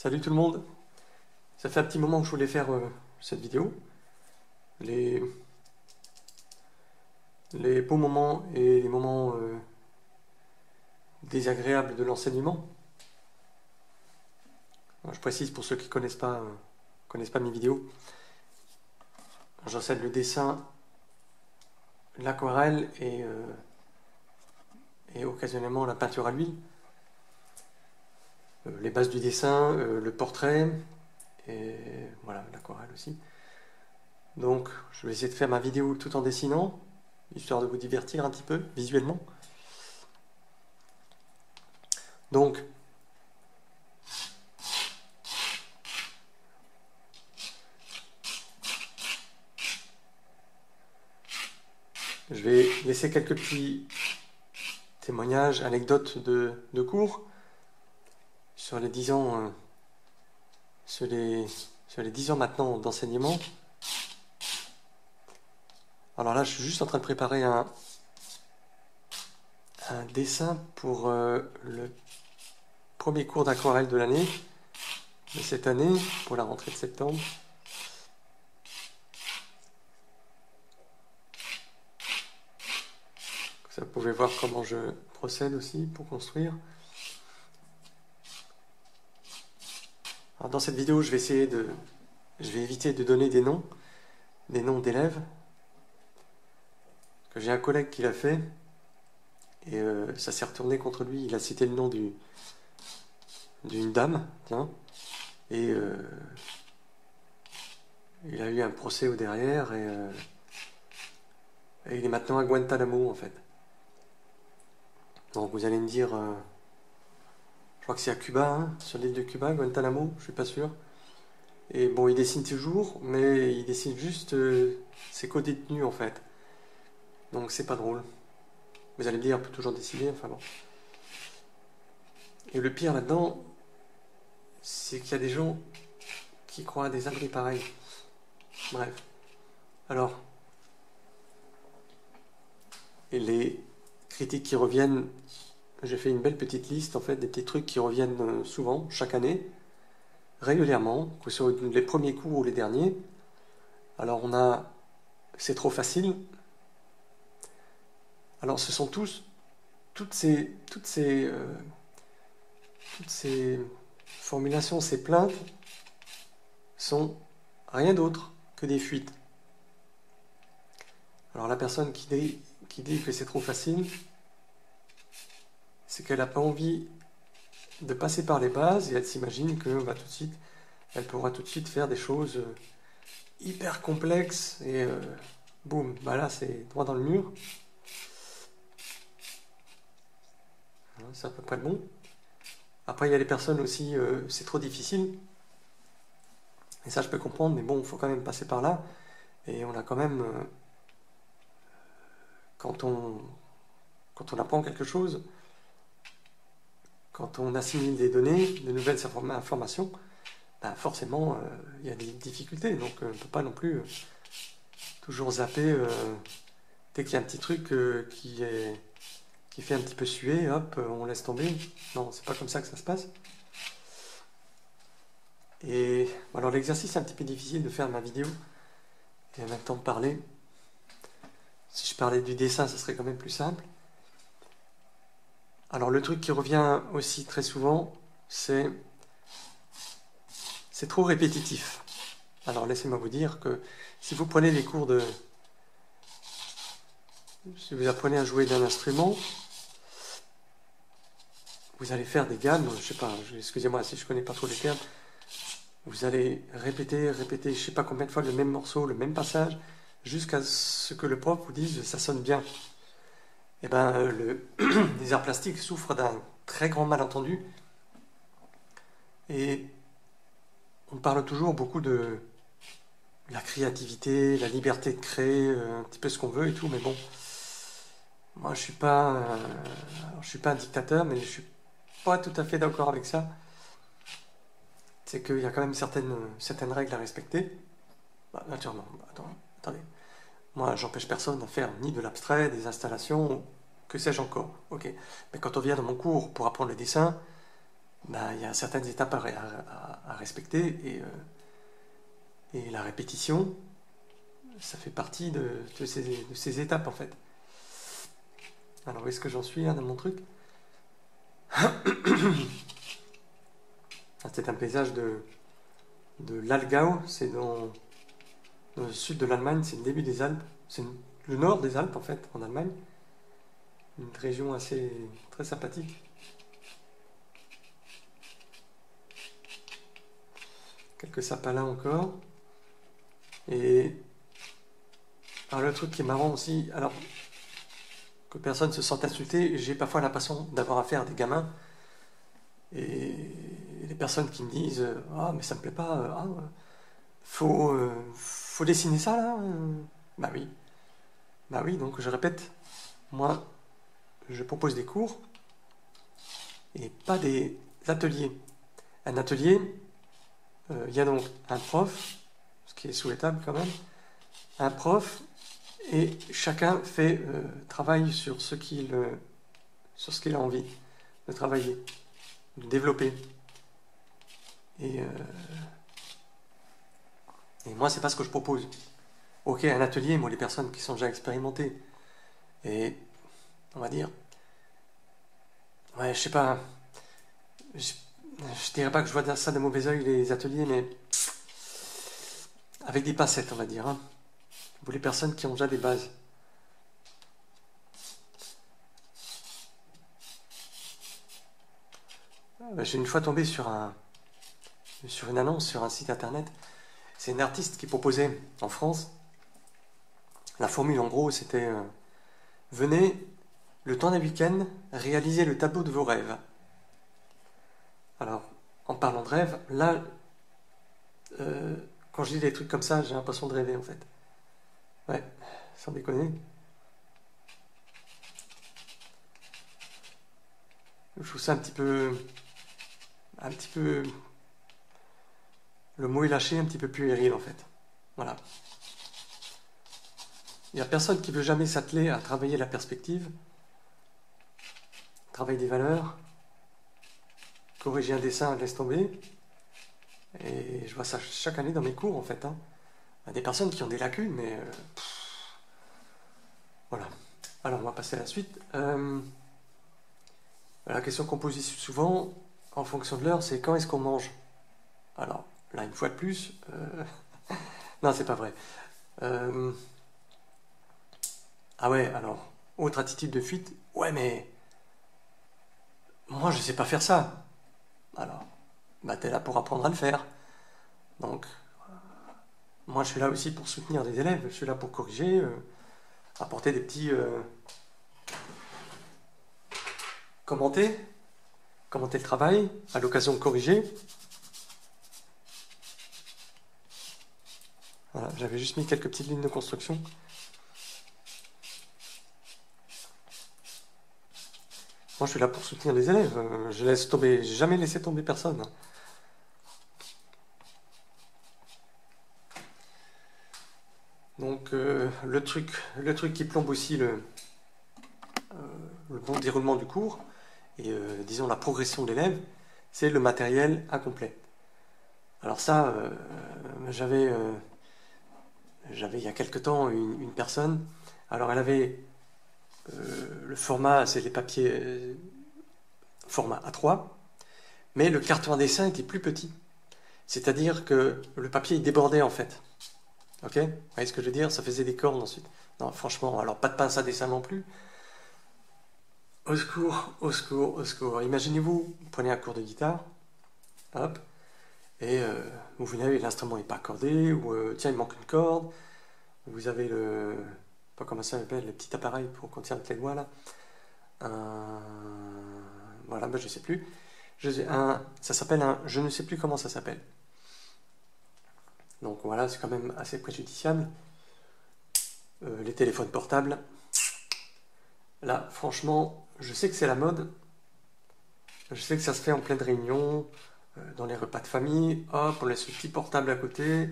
Salut tout le monde. Ça fait un petit moment que je voulais faire cette vidéo. Les, les beaux moments et les moments désagréables de l'enseignement. Je précise pour ceux qui connaissent pas mes vidéos. J'enseigne le dessin, l'aquarelle et occasionnellement la peinture à l'huile. Les bases du dessin, le portrait et voilà, l'aquarelle aussi. Donc je vais essayer de faire ma vidéo tout en dessinant, histoire de vous divertir un petit peu visuellement. Donc je vais laisser quelques petits témoignages, anecdotes de cours sur les 10 ans, sur les 10 ans maintenant d'enseignement. Alors là, je suis juste en train de préparer un dessin pour le premier cours d'aquarelle de l'année, de cette année, pour la rentrée de septembre. Ça, vous pouvez voir comment je procède aussi pour construire. Alors dans cette vidéo, je vais éviter de donner des noms d'élèves. Parce que j'ai un collègue qui l'a fait, et ça s'est retourné contre lui. Il a cité le nom d'une dame, tiens, et il a eu un procès au derrière, et il est maintenant à Guantanamo en fait. Donc vous allez me dire, je crois que c'est à Cuba, hein, sur l'île de Cuba, Guantanamo, je suis pas sûr. Et bon, il dessine toujours, mais il dessine juste ses co-détenus en fait. Donc c'est pas drôle. Vous allez me dire, on peut toujours dessiner, enfin bon. Et le pire là-dedans, c'est qu'il y a des gens qui croient à des abris pareils. Bref. Alors, et les critiques qui reviennent, j'ai fait une belle petite liste en fait, des petits trucs qui reviennent souvent, chaque année, régulièrement, que ce soit les premiers cours ou les derniers. Alors on a, c'est trop facile. Alors ce sont toutes ces formulations, ces plaintes sont rien d'autre que des fuites. Alors la personne qui dit que c'est trop facile, c'est qu'elle n'a pas envie de passer par les bases et elle s'imagine que elle pourra tout de suite faire des choses hyper complexes et boum, bah là c'est droit dans le mur. C'est à peu près bon. Après il y a les personnes aussi, c'est trop difficile. Et ça je peux comprendre, mais bon, il faut quand même passer par là. Et on a quand même, quand on apprend quelque chose, quand on assimile des données, de nouvelles informations, ben forcément il y a des difficultés. Donc on ne peut pas non plus toujours zapper dès qu'il y a un petit truc qui fait un petit peu suer, hop, on laisse tomber. Non, c'est pas comme ça que ça se passe. Et alors l'exercice est un petit peu difficile de faire ma vidéo et en même temps de parler. Si je parlais du dessin, ça serait quand même plus simple. Alors le truc qui revient aussi très souvent, c'est trop répétitif. Alors laissez-moi vous dire que si vous prenez les cours si vous apprenez à jouer d'un instrument, vous allez faire des gammes, je sais pas, excusez-moi si je connais pas trop les termes, vous allez répéter, je sais pas combien de fois le même morceau, le même passage, jusqu'à ce que le prof vous dise ça sonne bien. Et ben les arts plastiques souffrent d'un très grand malentendu. Et on parle toujours beaucoup de la créativité, la liberté de créer un petit peu ce qu'on veut et tout, mais bon, moi je suis pas un dictateur, mais je suis pas tout à fait d'accord avec ça. C'est qu'il y a quand même certaines règles à respecter. Bah, naturellement, attendez. Moi, j'empêche personne de faire ni de l'abstrait, des installations, que sais-je encore. Ok. Mais quand on vient dans mon cours pour apprendre le dessin, bah, il y a certaines étapes à respecter et la répétition, ça fait partie de ces étapes en fait. Alors où est-ce que j'en suis là dans mon truc? C'est un paysage de l'Allgäu, c'est dans le sud de l'Allemagne, c'est le début des Alpes, c'est le nord des Alpes en fait, en Allemagne. Une région assez très sympathique. Quelques sapins là encore. Et alors le truc qui est marrant aussi, alors que personne se sente insulté, j'ai parfois l'impression d'avoir affaire à des gamins et les personnes qui me disent ah mais ça me plaît pas, faut dessiner ça là. Bah oui, bah oui, donc je répète, moi je propose des cours et pas des ateliers. Un atelier, il y a donc un prof, ce qui est souhaitable quand même, un prof, et chacun travaille sur ce qu'il a envie de travailler, de développer. Et moi, c'est pas ce que je propose. Ok, un atelier, moi, les personnes qui sont déjà expérimentées, et on va dire, ouais, je sais pas, je dirais pas que je vois ça de mauvais oeil, les ateliers, mais avec des pincettes, on va dire. Hein. Pour les personnes qui ont déjà des bases. J'ai une fois tombé sur une annonce sur un site internet. C'est une artiste qui proposait en France. La formule en gros c'était venez le temps d'un week-end réaliser le tableau de vos rêves. Alors en parlant de rêve, là quand je dis des trucs comme ça j'ai l'impression de rêver en fait. Ouais, sans déconner. Je trouve ça un petit peu, le mot est lâché, un petit peu puéril en fait. Voilà. Il n'y a personne qui veut jamais s'atteler à travailler la perspective, travailler des valeurs, corriger un dessin, laisse tomber. Et je vois ça chaque année dans mes cours en fait. Hein. Il y a des personnes qui ont des lacunes, mais voilà. Alors on va passer à la suite. La question qu'on pose souvent, en fonction de l'heure, c'est quand est-ce qu'on mange? Alors là, une fois de plus, non, c'est pas vrai. Ah ouais, alors, autre attitude de fuite, ouais, mais moi, je sais pas faire ça. Alors, bah, t'es là pour apprendre à le faire. Donc, moi, je suis là aussi pour soutenir des élèves, je suis là pour corriger, apporter des petits commenter le travail, à l'occasion de corriger. Voilà, j'avais juste mis quelques petites lignes de construction. Moi, je suis là pour soutenir les élèves. Je laisse tomber, j'ai jamais laissé tomber personne. Donc, le truc qui plombe aussi le bon déroulement du cours et disons la progression de l'élève, c'est le matériel incomplet. Alors ça, j'avais il y a quelque temps une personne. Alors elle avait le format, c'est les papiers format A3, mais le carton à dessin était plus petit. C'est-à-dire que le papier il débordait en fait. Ok? Vous voyez ce que je veux dire? Ça faisait des cornes ensuite. Non, franchement, alors pas de pince à dessin non plus. Au secours, au secours, au secours. Imaginez-vous, vous prenez un cours de guitare, hop, et vous venez, l'instrument n'est pas accordé, ou tiens, il manque une corde, vous avez pas comment ça s'appelle, le petit appareil pour qu'on tire avec les doigts là. Voilà, ben je sais plus. Ça s'appelle je ne sais plus comment ça s'appelle. Donc voilà, c'est quand même assez préjudiciable. Les téléphones portables. Là, franchement, je sais que c'est la mode. Je sais que ça se fait en pleine réunion, dans les repas de famille. Hop, on laisse le petit portable à côté.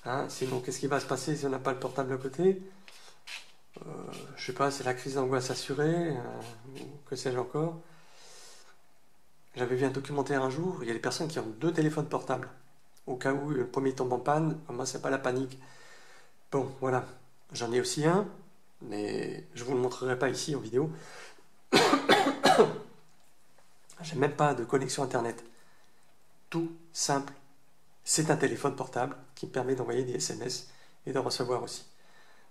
Hein, sinon, qu'est-ce qui va se passer si on n'a pas le portable à côté? Je sais pas, c'est la crise d'angoisse assurée, ou que sais-je encore. J'avais vu un documentaire un jour, il y a des personnes qui ont 2 téléphones portables. Au cas où le premier tombe en panne, moi c'est pas la panique. Bon, voilà. J'en ai aussi un, mais je vous le montrerai pas ici en vidéo. J'ai même pas de connexion internet. Tout simple. C'est un téléphone portable qui me permet d'envoyer des SMS et de recevoir aussi.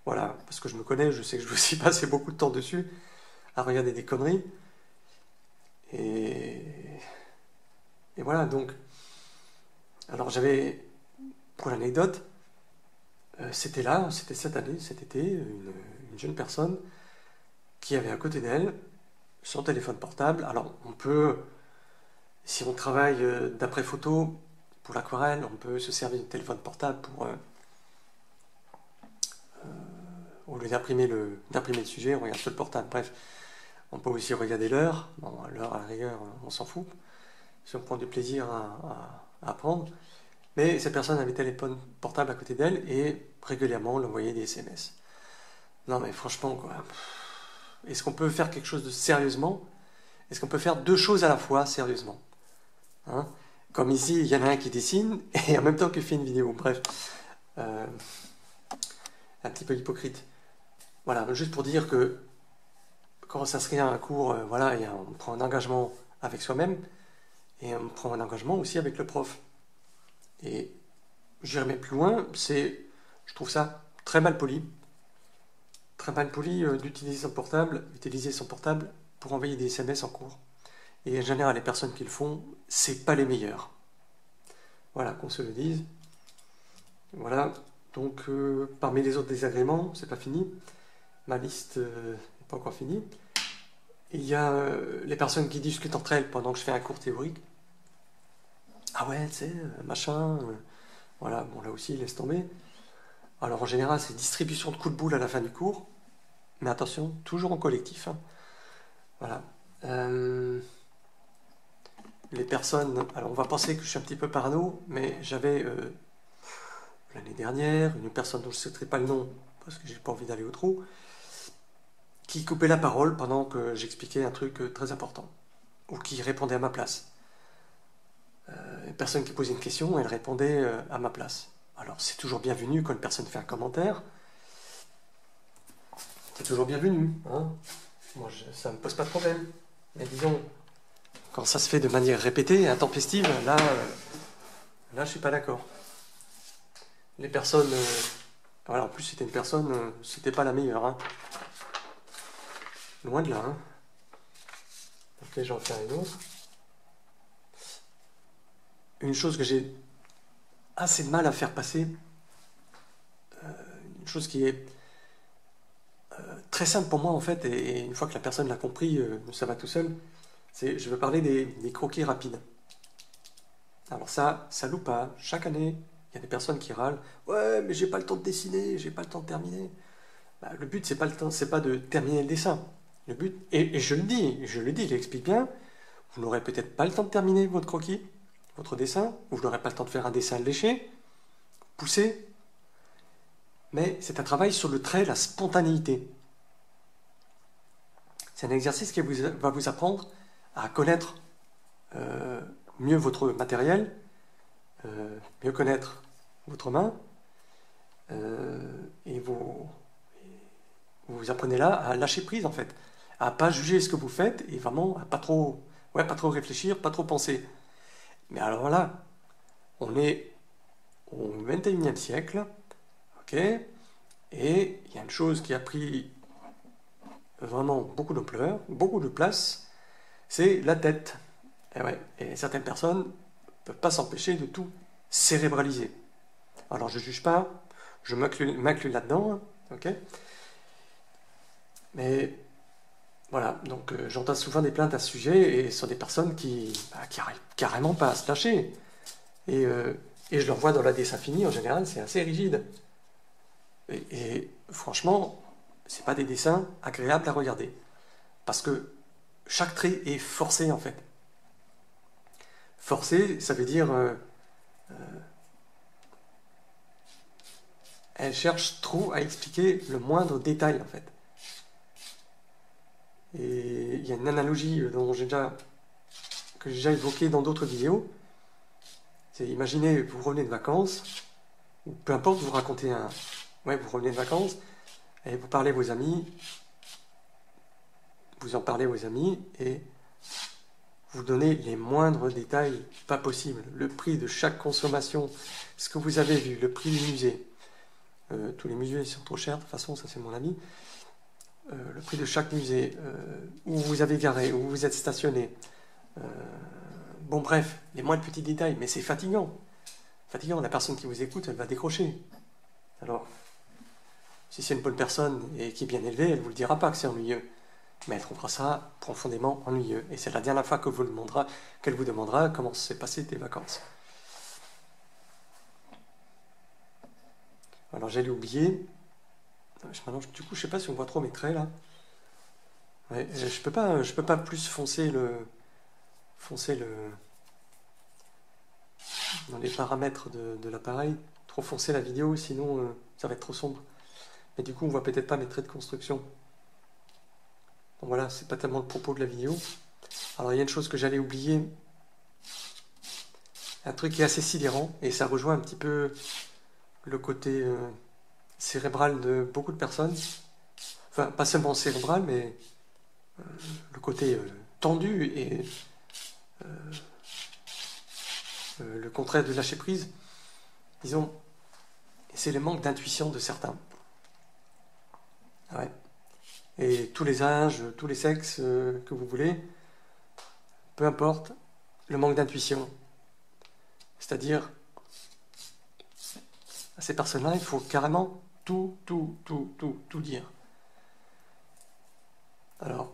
Voilà, parce que je me connais, je sais que je vais aussi passer beaucoup de temps dessus à regarder des conneries. Et, et voilà, donc. Alors j'avais, pour l'anecdote, c'était là, c'était cette année, cet été, une jeune personne qui avait à côté d'elle son téléphone portable. Alors on peut, si on travaille d'après photo pour l'aquarelle, on peut se servir du téléphone portable pour, au lieu d'imprimer le sujet, on regarde sur le portable. Bref, on peut aussi regarder l'heure. Bon, l'heure à la rigueur, on s'en fout. Si on prend du plaisir à apprendre. Mais cette personne avait le téléphone portable à côté d'elle et régulièrement on envoyait des SMS. Non mais franchement quoi. Est-ce qu'on peut faire quelque chose de sérieusement? Est-ce qu'on peut faire 2 choses à la fois sérieusement? Hein? Comme ici, il y en a un qui dessine et en même temps qui fait une vidéo. Bref, un petit peu hypocrite. Voilà, juste pour dire que quand on s'inscrit à un cours, voilà, et on prend un engagement avec soi-même et on prend un engagement aussi avec le prof. Et j'irai même plus loin, je trouve ça très mal poli d'utiliser son portable pour envoyer des SMS en cours. Et en général, les personnes qui le font, c'est pas les meilleurs. Voilà, qu'on se le dise. Voilà, donc parmi les autres désagréments, c'est pas fini. Ma liste n'est pas encore finie. Il y a les personnes qui discutent entre elles pendant que je fais un cours théorique. Ah ouais, tu sais, machin. Voilà, bon là aussi, laisse tomber. Alors en général, c'est distribution de coups de boule à la fin du cours. Mais attention, toujours en collectif. Hein. Voilà. Les personnes... Alors on va penser que je suis un petit peu parano, mais j'avais l'année dernière une personne dont je ne citerai pas le nom, parce que j'ai pas envie d'aller au trou, qui coupait la parole pendant que j'expliquais un truc très important, ou qui répondait à ma place. Une personne qui posait une question, elle répondait à ma place. Alors c'est toujours bienvenu quand une personne fait un commentaire. C'est toujours bienvenu. Hein. Moi, ça ne me pose pas de problème. Mais disons, quand ça se fait de manière répétée, intempestive, là je suis pas d'accord. Les personnes... voilà, en plus, c'était une personne, c'était pas la meilleure. Hein. Loin de là. Hein. Ok, j'en fais une autre. Une chose que j'ai assez de mal à faire passer, une chose qui est très simple pour moi en fait, et une fois que la personne l'a compris, ça va tout seul, je veux parler des croquis rapides. Alors ça loupe pas. Chaque année, il y a des personnes qui râlent. Ouais, mais j'ai pas le temps de dessiner, j'ai pas le temps de terminer. Bah, le but, c'est pas de terminer le dessin. Le but, et je le dis, je l'explique bien, vous n'aurez peut-être pas le temps de terminer votre croquis, votre dessin, ou vous n'aurez pas le temps de faire un dessin léché, poussé, mais c'est un travail sur le trait, la spontanéité. C'est un exercice qui va vous apprendre à connaître mieux votre matériel, mieux connaître votre main, et vous apprenez là à lâcher prise en fait, à pas juger ce que vous faites et vraiment à pas trop réfléchir, pas trop penser. Mais alors là, on est au 21e siècle, ok, et il y a une chose qui a pris vraiment beaucoup d'ampleur, beaucoup de place, c'est la tête. Et certaines personnes ne peuvent pas s'empêcher de tout cérébraliser. Alors je ne juge pas, je m'inclus là-dedans, ok. Mais voilà, donc j'entends souvent des plaintes à ce sujet et ce sont des personnes qui n'arrivent carrément pas à se lâcher. Et je leur vois dans la dessin fini, en général, c'est assez rigide. Et franchement, c'est pas des dessins agréables à regarder. Parce que chaque trait est forcé, en fait. Forcé, ça veut dire... elle cherche trop à expliquer le moindre détail, en fait. Et il y a une analogie dont j'ai déjà que j'ai déjà évoqué dans d'autres vidéos. C'est, imaginez, vous revenez de vacances, ou peu importe, vous racontez un... Ouais, vous revenez de vacances, et vous parlez à vos amis, vous en parlez à vos amis, et vous donnez les moindres détails pas possibles. Le prix de chaque consommation, ce que vous avez vu, le prix du musée. Tous les musées sont trop chers, de toute façon, ça c'est mon ami. Le prix de chaque musée, où vous avez garé, où vous êtes stationné. Bon, bref, les moindres petits détails, mais c'est fatigant. Fatigant, la personne qui vous écoute, elle va décrocher. Alors, si c'est une bonne personne et qui est bien élevée, elle ne vous le dira pas que c'est ennuyeux. Mais elle trouvera ça profondément ennuyeux. Et c'est la dernière fois qu'elle vous demandera comment s'est passé tes vacances. Alors j'allais oublier. Maintenant, du coup, je sais pas si on voit trop mes traits là. Ouais, je peux pas plus foncer dans les paramètres de l'appareil. Trop foncer la vidéo, sinon ça va être trop sombre. Mais du coup, on voit peut-être pas mes traits de construction. Donc voilà, c'est pas tellement le propos de la vidéo. Alors il y a une chose que j'allais oublier, un truc qui est assez sidérant, et ça rejoint un petit peu le côté cérébral de beaucoup de personnes. Enfin, pas seulement cérébral, mais le côté tendu et le contraire de lâcher prise. Disons, c'est le manque d'intuition de certains. Ouais. Et tous les âges, tous les sexes que vous voulez, peu importe, le manque d'intuition. C'est-à-dire, à ces personnes-là, il faut carrément tout dire. Alors,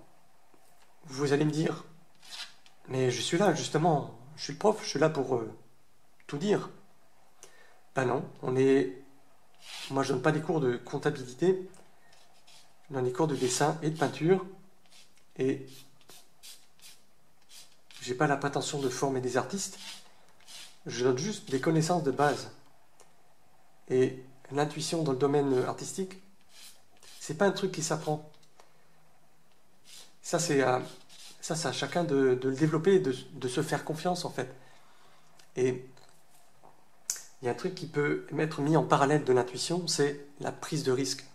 vous allez me dire, mais je suis là, justement, je suis le prof, je suis là pour tout dire. Ben non, moi je donne pas des cours de comptabilité, je donne des cours de dessin et de peinture, et j'ai pas la prétention de former des artistes, je donne juste des connaissances de base. Et l'intuition dans le domaine artistique, c'est pas un truc qui s'apprend. Ça, c'est à chacun de le développer, de se faire confiance en fait. Et il y a un truc qui peut être mis en parallèle de l'intuition, c'est la prise de risque.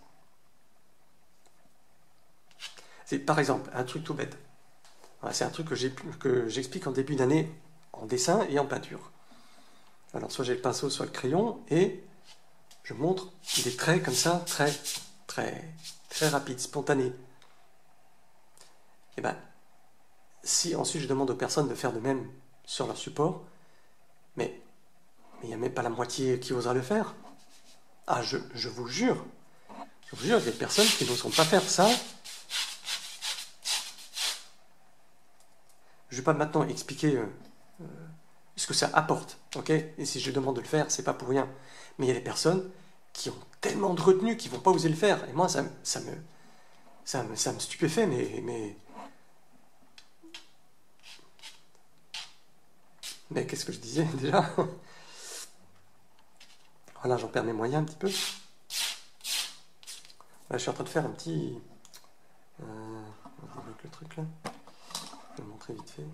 C'est par exemple un truc tout bête. C'est un truc que j'explique en début d'année en dessin et en peinture. Alors soit j'ai le pinceau, soit le crayon, et je montre des traits comme ça, très rapides, spontanés. Et bien, si ensuite je demande aux personnes de faire de même sur leur support, mais il n'y a même pas la moitié qui osera le faire. Ah, je vous jure, il y a des personnes qui n'oseront pas faire ça. Je ne vais pas maintenant expliquer ce que ça apporte, ok? Et si je demande de le faire, c'est pas pour rien. Mais il y a des personnes qui ont tellement de retenue qu'ils vont pas oser le faire. Et moi, ça me stupéfait, mais qu'est-ce que je disais déjà? Voilà, j'en perds mes moyens un petit peu. Là, je suis en train de faire un petit... avec le truc là. Je vais le montrer vite fait.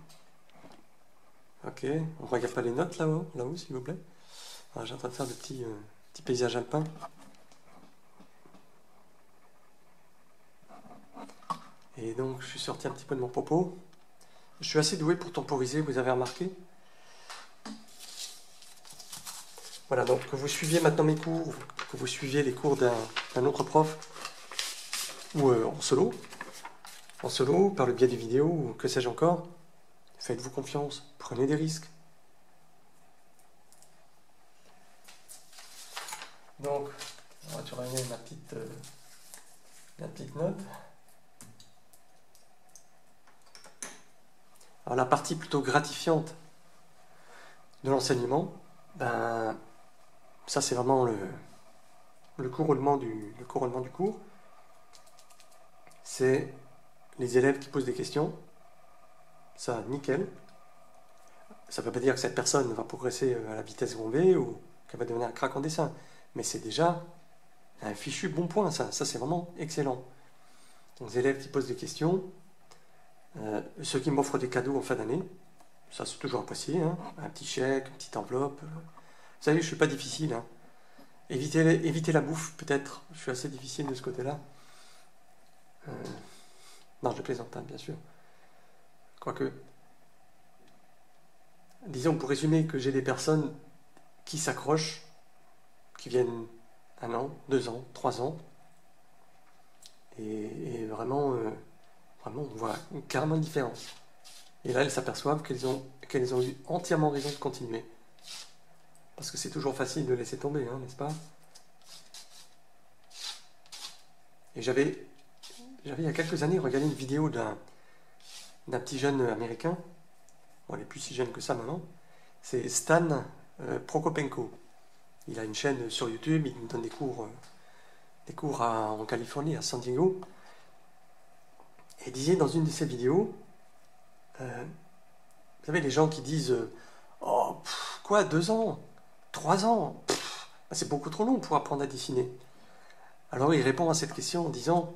Ok, on ne regarde pas les notes là-haut, s'il vous plaît. Alors, j'ai en train de faire de petits paysages alpins. Et donc, je suis sorti un petit peu de mon propos. Je suis assez doué pour temporiser, vous avez remarqué. Voilà, donc que vous suiviez maintenant mes cours, que vous suiviez les cours d'un autre prof, ou en solo, par le biais des vidéos, ou que sais-je encore, faites-vous confiance, prenez des risques. Donc, on va surveiller ma petite note. Alors la partie plutôt gratifiante de l'enseignement, ben, ça c'est vraiment le couronnement du cours. C'est les élèves qui posent des questions. Ça, nickel. Ça ne veut pas dire que cette personne va progresser à la vitesse grand V ou qu'elle va devenir un crack en dessin. Mais c'est déjà un fichu bon point, ça. Ça, c'est vraiment excellent. Donc, les élèves qui posent des questions, ceux qui m'offrent des cadeaux en fin d'année, ça c'est toujours apprécié, hein. Un petit chèque, une petite enveloppe. Vous savez, je suis pas difficile, hein. Éviter la bouffe, peut-être. Je suis assez difficile de ce côté-là. Euh, non, je plaisante, hein, bien sûr. Quoique, disons pour résumer que j'ai des personnes qui s'accrochent, qui viennent 1 an, 2 ans, 3 ans, et vraiment, vraiment, on voit carrément une différence. Et là, elles s'aperçoivent qu'elles ont eu entièrement raison de continuer. Parce que c'est toujours facile de laisser tomber, hein, n'est-ce pas? Et j'avais, il y a quelques années, regardé une vidéo d'un petit jeune américain. Bon, il n'est plus si jeune que ça maintenant. C'est Stan Prokopenko. Il a une chaîne sur YouTube, il donne des cours en Californie, à San Diego. Et il disait dans une de ses vidéos, vous savez, les gens qui disent oh, quoi, 2 ans, 3 ans, bah, c'est beaucoup trop long pour apprendre à dessiner. Alors il répond à cette question en disant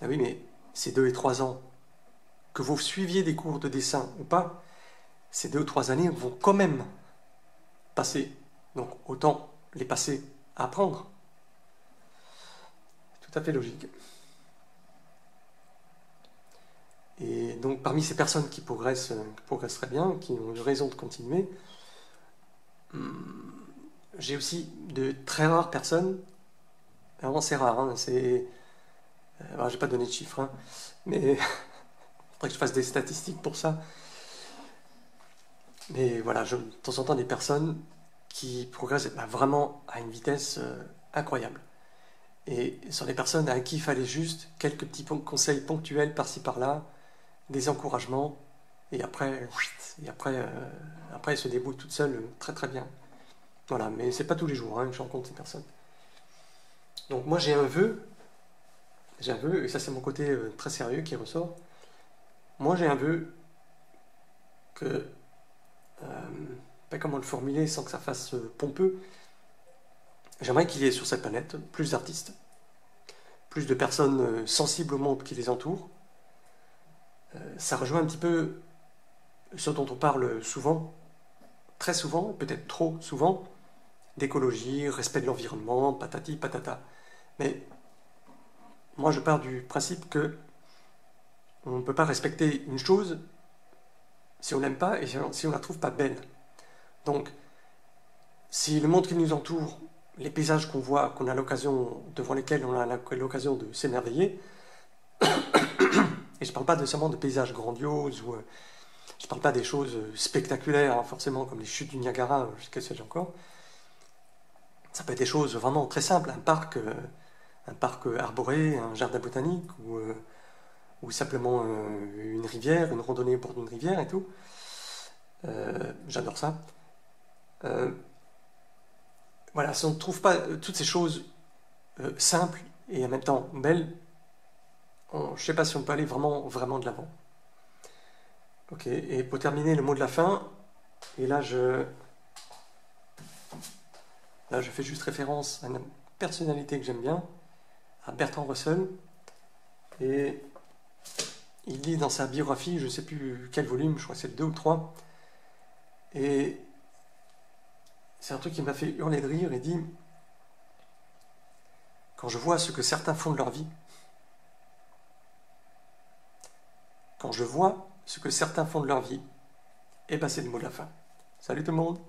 ah oui, mais c'est 2 et 3 ans. Que vous suiviez des cours de dessin ou pas, ces 2 ou 3 années vont quand même passer. Donc autant les passer à apprendre. Tout à fait logique. Et donc parmi ces personnes qui progressent très bien, qui ont eu raison de continuer, j'ai aussi de très rares personnes, vraiment c'est rare, hein, c'est... je ne vais pas donner de chiffres, hein, mais il faudrait que je fasse des statistiques pour ça. Mais voilà, de temps en temps des personnes qui progressent vraiment à une vitesse incroyable. Et ce sont des personnes à qui il fallait juste quelques petits conseils ponctuels par-ci par-là, des encouragements, et après elles se débrouillent toutes seules très très bien. Voilà, mais c'est pas tous les jours que je rencontre ces personnes. Donc moi j'ai un vœu, et ça c'est mon côté très sérieux qui ressort. Moi j'ai un vœu que, pas comment le formuler sans que ça fasse pompeux, j'aimerais qu'il y ait sur cette planète plus d'artistes, plus de personnes sensibles au monde qui les entourent. Ça rejoint un petit peu ce dont on parle souvent, très souvent, peut-être trop souvent, d'écologie, respect de l'environnement, patati patata. Mais moi je pars du principe que on ne peut pas respecter une chose si on l'aime pas et si on la trouve pas belle. Donc, si le monde qui nous entoure, les paysages qu'on voit, qu'on a l'occasion, devant lesquels on a l'occasion de s'émerveiller, et je ne parle pas seulement de paysages grandioses, ou je ne parle pas des choses spectaculaires, hein, forcément, comme les chutes du Niagara, que sais-je encore. Ça peut être des choses vraiment très simples, un parc arboré, un jardin botanique, ou simplement une rivière, une randonnée au bord d'une rivière et tout. J'adore ça. Voilà, si on ne trouve pas toutes ces choses simples et en même temps belles, je ne sais pas si on peut aller vraiment, vraiment de l'avant. Ok, et pour terminer, le mot de la fin, et là je fais juste référence à une personnalité que j'aime bien, à Bertrand Russell, et il dit dans sa biographie, je ne sais plus quel volume, je crois que c'est le 2 ou 3, et c'est un truc qui m'a fait hurler de rire, il dit « Quand je vois ce que certains font de leur vie, quand je vois ce que certains font de leur vie, et ben c'est le mot de la fin. Salut tout le monde !»